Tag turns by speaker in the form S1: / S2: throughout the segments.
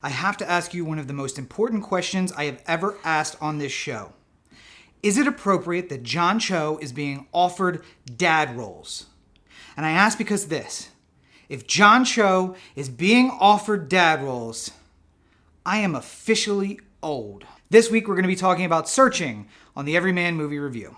S1: I have to ask you one of the most important questions I have ever asked on this show. Is it appropriate that John Cho is being offered dad roles? And I ask because this. If John Cho is being offered dad roles, I am officially old. This week we're going to be talking about Searching on the Everyman Movie Review.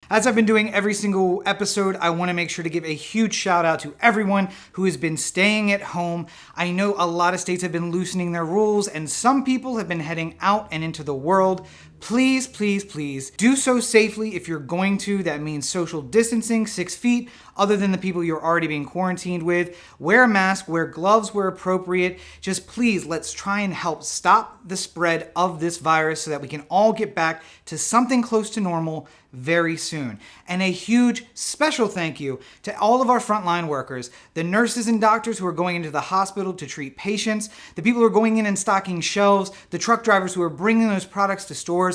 S1: As I've been doing every single episode, I want to make sure to give a huge shout out to everyone who has been staying at home. I know a lot of states have been loosening their rules and some people have been heading out and into the world. Please, please, please do so safely if you're going to. That means social distancing, 6 feet, other than the people you're already being quarantined with. Wear a mask, wear gloves where appropriate. Just please, let's try and help stop the spread of this virus so that we can all get back to something close to normal very soon. And a huge special thank you to all of our frontline workers, the nurses and doctors who are going into the hospital to treat patients, the people who are going in and stocking shelves, the truck drivers who are bringing those products to stores.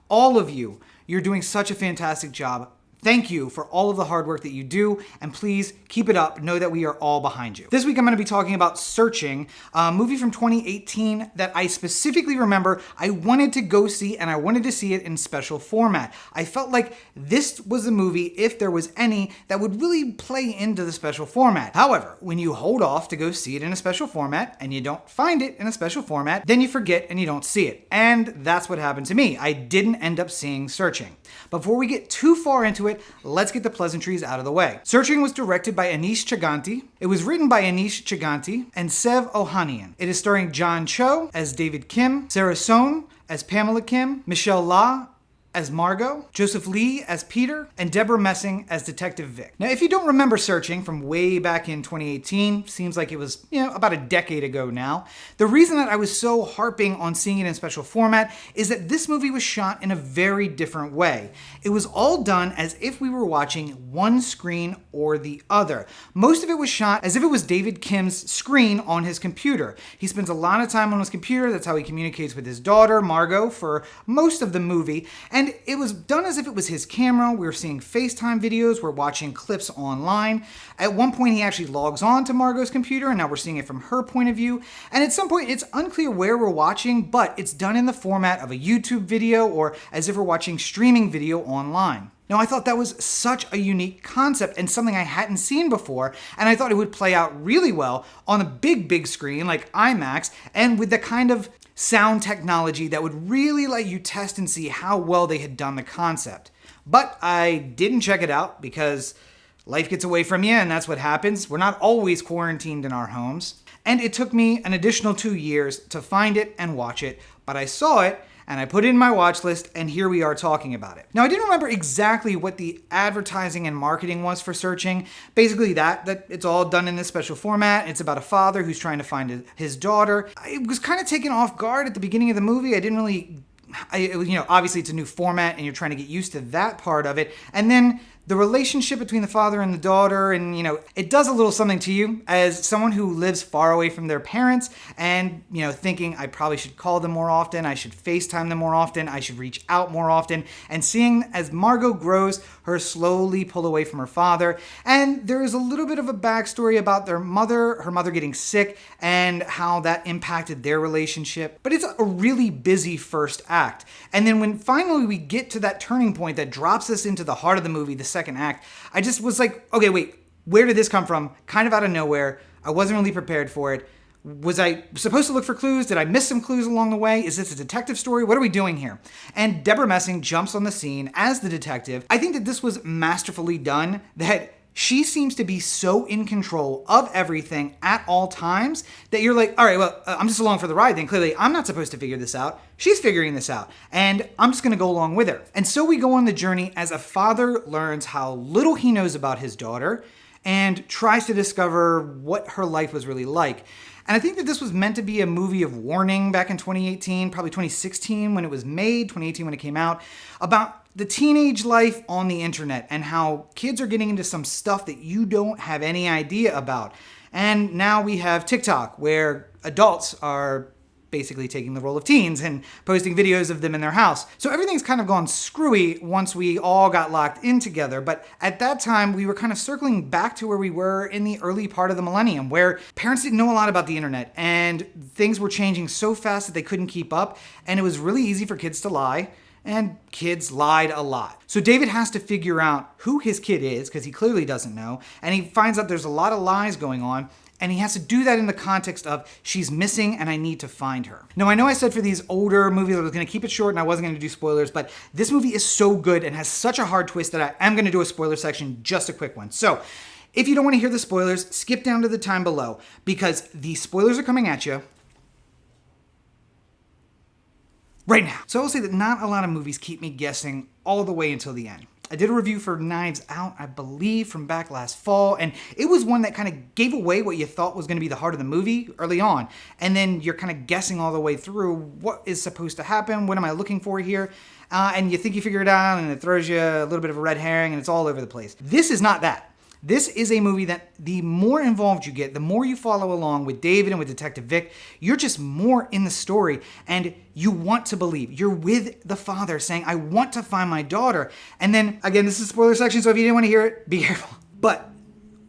S1: All of you, you're doing such a fantastic job. Thank you for all of the hard work that you do, and please keep it up. Know that we are all behind you. This week I'm going to be talking about Searching, a movie from 2018 that I specifically remember I wanted to go see, and I wanted to see it in special format. I felt like this was a movie, if there was any, that would really play into the special format. However, when you hold off to go see it in a special format, and you don't find it in a special format, then you forget and you don't see it. And that's what happened to me. I didn't end up seeing Searching. Before we get too far into it, let's get the pleasantries out of the way. Searching was directed by Anish Chaganty. It was written by Anish Chaganty and Sev Ohanian. It is starring John Cho as David Kim, Sarah Sohn as Pamela Kim, Michelle La as Margot, Joseph Lee as Peter, and Debra Messing as Detective Vic. Now, if you don't remember Searching from way back in 2018, seems like it was, about a decade ago now, the reason that I was so harping on seeing it in special format is that this movie was shot in a very different way. It was all done as if we were watching one screen or the other. Most of it was shot as if it was David Kim's screen on his computer. He spends a lot of time on his computer. That's how he communicates with his daughter, Margot, for most of the movie. And it was done as if it was his camera. We were seeing FaceTime videos. We're watching clips online. At one point, he actually logs on to Margot's computer, and now we're seeing it from her point of view. And at some point, it's unclear where we're watching, but it's done in the format of a YouTube video or as if we're watching streaming video online. Now, I thought that was such a unique concept and something I hadn't seen before, and I thought it would play out really well on a big screen like IMAX and with the kind of sound technology that would really let you test and see how well they had done the concept. But I didn't check it out because life gets away from you, and that's what happens. We're not always quarantined in our homes. And it took me an additional 2 years to find it and watch it, but I saw it, and I put it in my watch list, and here we are talking about it. Now, I didn't remember exactly what the advertising and marketing was for Searching. Basically that it's all done in this special format. It's about a father who's trying to find his daughter. I was kind of taken off guard at the beginning of the movie. I didn't really, obviously it's a new format, and you're trying to get used to that part of it. And then the relationship between the father and the daughter, and it does a little something to you as someone who lives far away from their parents and, thinking I probably should call them more often, I should FaceTime them more often, I should reach out more often, and seeing as Margot grows, her slowly pull away from her father. And there is a little bit of a backstory about her mother getting sick and how that impacted their relationship. But it's a really busy first act. And then when finally we get to that turning point that drops us into the heart of the movie, the second act, I just was like, okay, wait, where did this come from? Kind of out of nowhere. I wasn't really prepared for it. Was I supposed to look for clues? Did I miss some clues along the way? Is this a detective story? What are we doing here? And Debra Messing jumps on the scene as the detective. I think that this was masterfully done, that she seems to be so in control of everything at all times that you're like, all right, well, I'm just along for the ride then. Clearly, I'm not supposed to figure this out. She's figuring this out, and I'm just going to go along with her. And so we go on the journey as a father learns how little he knows about his daughter and tries to discover what her life was really like. And I think that this was meant to be a movie of warning back in 2018, probably 2016 when it was made, 2018 when it came out, about the teenage life on the internet and how kids are getting into some stuff that you don't have any idea about. And now we have TikTok, where adults are basically taking the role of teens and posting videos of them in their house. So everything's kind of gone screwy once we all got locked in together. But at that time, we were kind of circling back to where we were in the early part of the millennium, where parents didn't know a lot about the internet and things were changing so fast that they couldn't keep up. And it was really easy for kids to lie. And kids lied a lot. So David has to figure out who his kid is, because he clearly doesn't know. And he finds out there's a lot of lies going on. And he has to do that in the context of she's missing and I need to find her. Now, I know I said for these older movies I was going to keep it short and I wasn't going to do spoilers, but this movie is so good and has such a hard twist that I am going to do a spoiler section, just a quick one. So if you don't want to hear the spoilers, skip down to the time below, because the spoilers are coming at you right now. So I will say that not a lot of movies keep me guessing all the way until the end. I did a review for Knives Out, I believe, from back last fall, and it was one that kind of gave away what you thought was going to be the heart of the movie early on, and then you're kind of guessing all the way through what is supposed to happen, what am I looking for here, and you think you figure it out, and it throws you a little bit of a red herring, and it's all over the place. This is not that. This is a movie that the more involved you get, the more you follow along with David and with Detective Vic, you're just more in the story and you want to believe. You're with the father saying, I want to find my daughter. And then, again, this is a spoiler section, so if you didn't want to hear it, be careful. But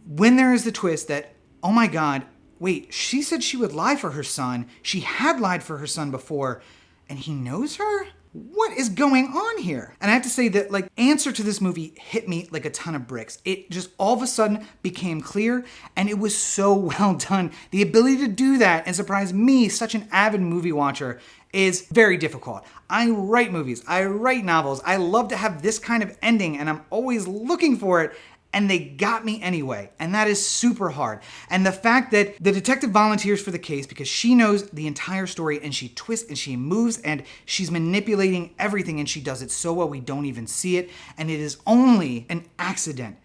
S1: when there is the twist that, oh my God, wait, she said she would lie for her son. She had lied for her son before, and he knows her? What is going on here? And I have to say that, like, answer to this movie hit me like a ton of bricks. It just all of a sudden became clear, and it was so well done. The ability to do that and surprise me, such an avid movie watcher, is very difficult. I write movies, I write novels, I love to have this kind of ending, and I'm always looking for it, and they got me anyway, and that is super hard. And the fact that the detective volunteers for the case because she knows the entire story and she twists and she moves and she's manipulating everything and she does it so well we don't even see it, and it is only an accident.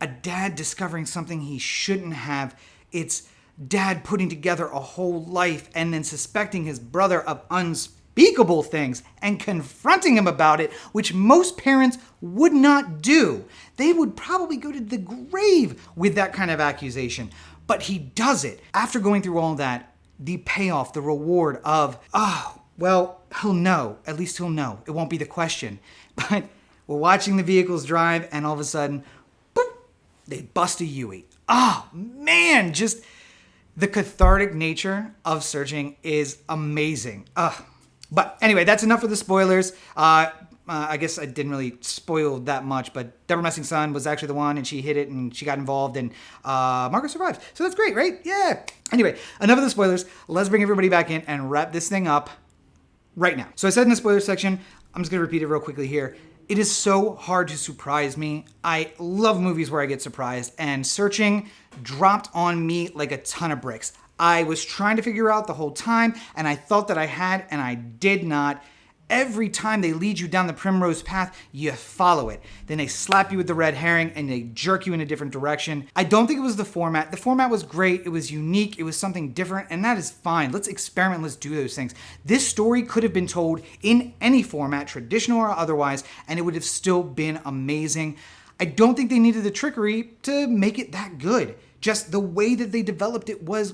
S1: A dad discovering something he shouldn't have. It's dad putting together a whole life and then suspecting his brother of unspeakable things and confronting him about it, which most parents would not do. They would probably go to the grave with that kind of accusation. But he does it. After going through all that, the payoff, the reward of, oh, well, he'll know. At least he'll know. It won't be the question. But we're watching the vehicles drive and all of a sudden, boop, they bust a Yui. Oh, man, just the cathartic nature of searching is amazing. But anyway, that's enough for the spoilers. I guess I didn't really spoil that much, but Debra Messing's son was actually the one, and she hit it, and she got involved, and Margaret survived. So that's great, right? Yeah. Anyway, enough of the spoilers. Let's bring everybody back in and wrap this thing up right now. So I said in the spoiler section, I'm just going to repeat it real quickly here. It is so hard to surprise me. I love movies where I get surprised, and Searching dropped on me like a ton of bricks. I was trying to figure out the whole time, and I thought that I had, and I did not. Every time they lead you down the primrose path, you follow it. Then they slap you with the red herring and they jerk you in a different direction. I don't think it was the format. The format was great. It was unique. It was something different, and that is fine. Let's experiment. Let's do those things. This story could have been told in any format, traditional or otherwise, and it would have still been amazing. I don't think they needed the trickery to make it that good. Just the way that they developed it was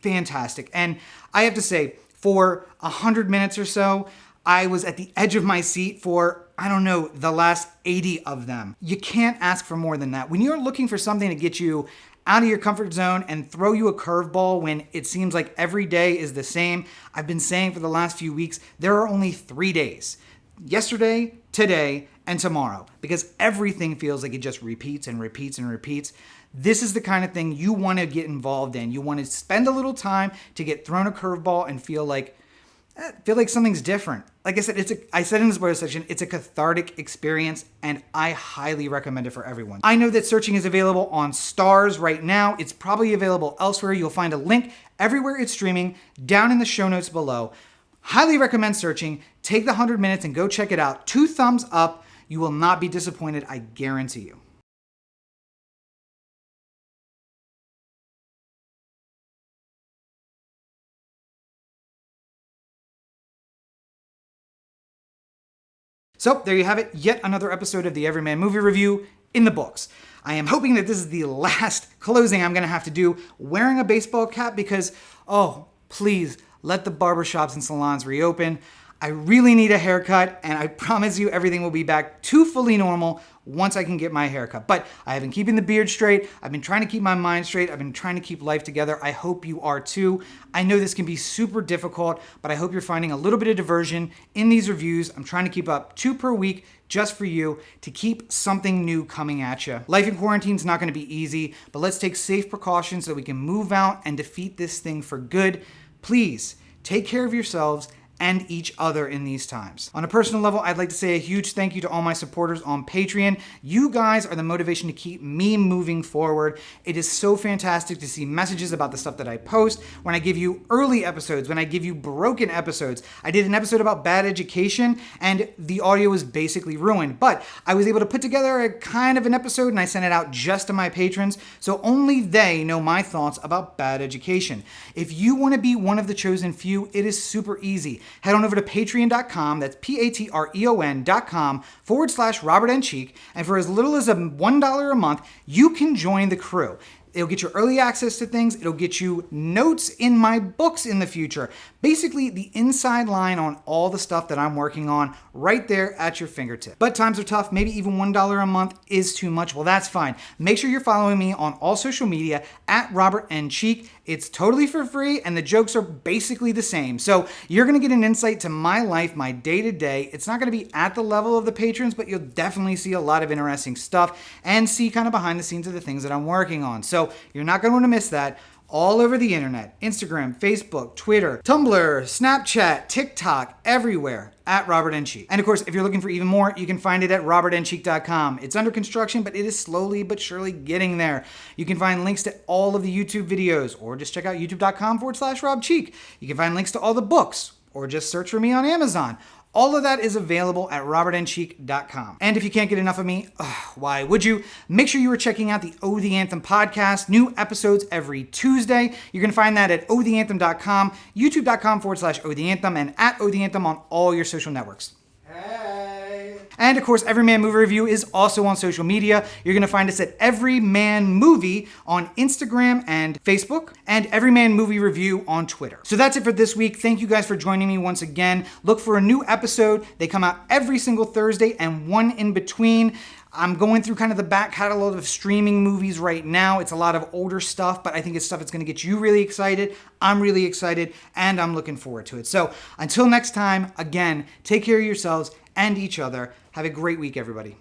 S1: fantastic. And I have to say, for 100 minutes or so, I was at the edge of my seat for, I don't know, the last 80 of them. You can't ask for more than that. When you're looking for something to get you out of your comfort zone and throw you a curveball when it seems like every day is the same, I've been saying for the last few weeks, there are only 3 days. Yesterday, today, and tomorrow. Because everything feels like it just repeats and repeats and repeats. This is the kind of thing you want to get involved in. You want to spend a little time to get thrown a curveball and feel like something's different. Like I said, I said in the spoiler section, it's a cathartic experience, and I highly recommend it for everyone. I know that Searching is available on Stars right now. It's probably available elsewhere. You'll find a link everywhere it's streaming down in the show notes below. Highly recommend Searching. Take the 100 minutes and go check it out. 2 thumbs up. You will not be disappointed, I guarantee you. So there you have it, yet another episode of the Everyman Movie Review in the books. I am hoping that this is the last closing I'm going to have to do wearing a baseball cap because, oh, please, let the barbershops and salons reopen. I really need a haircut, and I promise you everything will be back to fully normal once I can get my haircut. But I have been keeping the beard straight. I've been trying to keep my mind straight. I've been trying to keep life together. I hope you are too. I know this can be super difficult, but I hope you're finding a little bit of diversion in these reviews. I'm trying to keep up 2 per week just for you to keep something new coming at you. Life in quarantine is not going to be easy, but let's take safe precautions so we can move out and defeat this thing for good. Please take care of yourselves and each other in these times. On a personal level, I'd like to say a huge thank you to all my supporters on Patreon. You guys are the motivation to keep me moving forward. It is so fantastic to see messages about the stuff that I post, when I give you early episodes, when I give you broken episodes. I did an episode about bad education and the audio was basically ruined, but I was able to put together a kind of an episode and I sent it out just to my patrons, so only they know my thoughts about bad education. If you want to be one of the chosen few, it is super easy. Head on over to patreon.com, that's patreon.com/Robert N. Cheek, and for as little as $1 a month, you can join the crew. It'll get you early access to things. It'll get you notes in my books in the future. Basically, the inside line on all the stuff that I'm working on right there at your fingertip. But times are tough. Maybe even $1 a month is too much. Well, that's fine. Make sure you're following me on all social media at Robert N. Cheek. It's totally for free, and the jokes are basically the same. So you're going to get an insight to my life, my day-to-day. It's not going to be at the level of the patrons, but you'll definitely see a lot of interesting stuff and see kind of behind the scenes of the things that I'm working on. So you're not going to want to miss that. All over the internet, Instagram, Facebook, Twitter, Tumblr, Snapchat, TikTok, everywhere at Robert N. Cheek. And of course, if you're looking for even more, you can find it at robertncheek.com. It's under construction, but it is slowly but surely getting there. You can find links to all of the YouTube videos, or just check out youtube.com/RobCheek. You can find links to all the books, or just search for me on Amazon. All of that is available at robertncheek.com. And if you can't get enough of me, why would you? Make sure you are checking out the Oh the Anthem podcast. New episodes every Tuesday. You can find that at ohtheanthem.com, youtube.com/Oh the Anthem, and at Oh the Anthem on all your social networks. And of course, Everyman Movie Review is also on social media. You're going to find us at Everyman Movie on Instagram and Facebook, and Everyman Movie Review on Twitter. So that's it for this week. Thank you guys for joining me once again. Look for a new episode. They come out every single Thursday and one in between. I'm going through kind of the back catalog of streaming movies right now. It's a lot of older stuff, but I think it's stuff that's going to get you really excited. I'm really excited, and I'm looking forward to it. So until next time, again, take care of yourselves and each other. Have a great week, everybody.